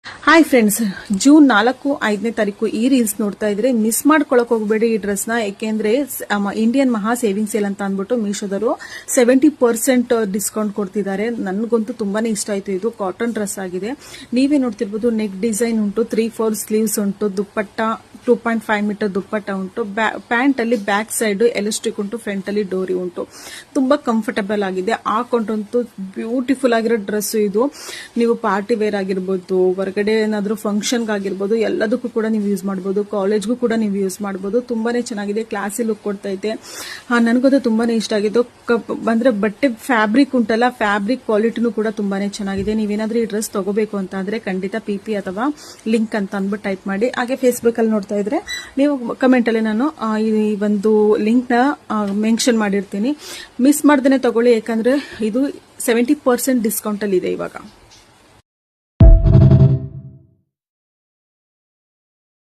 Hi friends, June 4-5ನೇ ತಾರೀಕು ಈ reels ನೋಡ್ತಾ ಇದ್ರೆ ಮಿಸ್ ಮಾಡ್ಕೊಳಕ್ ಹೋಗಬೇಡಿ ಈ ಡ್ರೆಸ್ ನ. ಯಾಕೆಂದ್ರೆ ಇಂಡಿಯನ್ ಮಹಾ ಸೇವಿಂಗ್ ಸೇಲ್ ಅಂತ ಅಂದ್ಬಿಟ್ಟು ಮೀಶೋದವರು 70% ಡಿಸ್ಕೌಂಟ್ ಕೊಡ್ತಿದ್ದಾರೆ. ನನಗಂತೂ ತುಂಬಾನೇ ಇಷ್ಟ ಆಯ್ತು. ಇದು ಕಾಟನ್ ಡ್ರೆಸ್ ಆಗಿದೆ. ನೀವೇ ನೋಡ್ತಿರ್ಬೋದು, ನೆಕ್ ಡಿಸೈನ್ ಉಂಟು, 3/4 ಸ್ಲೀವ್ಸ್ ಉಂಟು, ದುಪ್ಪಟ್ಟ 2.5 ಮೀಟರ್ ದುಪ್ಪಟ್ಟ ಉಂಟು, ಪ್ಯಾಂಟ್ ಅಲ್ಲಿ ಬ್ಯಾಕ್ ಸೈಡ್ ಎಲಾಸ್ಟಿಕ್ ಉಂಟು, ಫ್ರಂಟ್ ಅಲ್ಲಿ ಡೋರಿ ಉಂಟು. ತುಂಬಾ ಕಂಫರ್ಟಬಲ್ ಆಗಿದೆ. ಹಾಕೊಂಡಂತೂ ಬ್ಯೂಟಿಫುಲ್ ಆಗಿರೋ ಡ್ರೆಸ್ ಇದು. ನೀವು ಪಾರ್ಟಿ ವೇರ್ ಆಗಿರ್ಬೋದು, ಹೊರಗಡೆ ಏನಾದ್ರೂ ಫಂಕ್ಷನ್ ಆಗಿರ್ಬೋದು, ಎಲ್ಲದಕ್ಕೂ ಕೂಡ ನೀವು ಯೂಸ್ ಮಾಡಬಹುದು. ಕಾಲೇಜ್ಗೂ ಕೂಡ ನೀವು ಯೂಸ್ ಮಾಡಬಹುದು. ತುಂಬಾನೇ ಚೆನ್ನಾಗಿದೆ, ಕ್ಲಾಸಿ ಲುಕ್ ಕೊಡ್ತೈತೆ. ನನಗದು ತುಂಬಾನೇ ಇಷ್ಟ ಆಗಿದ್ದು. ಅಂದ್ರೆ ಬಟ್ಟೆ ಫ್ಯಾಬ್ರಿಕ್ ಉಂಟಲ್ಲ, ಫ್ಯಾಬ್ರಿಕ್ ಕ್ವಾಲಿಟಿನೂ ಕೂಡ ತುಂಬಾನೇ ಚೆನ್ನಾಗಿದೆ. ನೀವೇನಾದ್ರೂ ಈ ಡ್ರೆಸ್ ತಗೋಬೇಕು ಅಂತ ಅಂದ್ರೆ ಖಂಡಿತ PP ಅಥವಾ ಲಿಂಕ್ ಅಂತ ಅಂದ್ಬಿಟ್ಟು ಟೈಪ್ ಮಾಡಿ. ಹಾಗೆ ಫೇಸ್ಬುಕ್ ಅಲ್ಲಿ ನೋಡ್ತಾ ಇದ್ರೆ ನೀವು ಕಮೆಂಟ್ ಅಲ್ಲಿ ನಾನು ಈ ಒಂದು ಲಿಂಕ್ ನ ಮೆನ್ಷನ್ ಮಾಡಿರ್ತೀನಿ. ಮಿಸ್ ಮಾಡ್ದೇನೆ ತಗೊಳ್ಳಿ, ಯಾಕಂದ್ರೆ ಇದು 70% ಡಿಸ್ಕೌಂಟ್ ಅಲ್ಲಿ ಇದೆ ಇವಾಗ.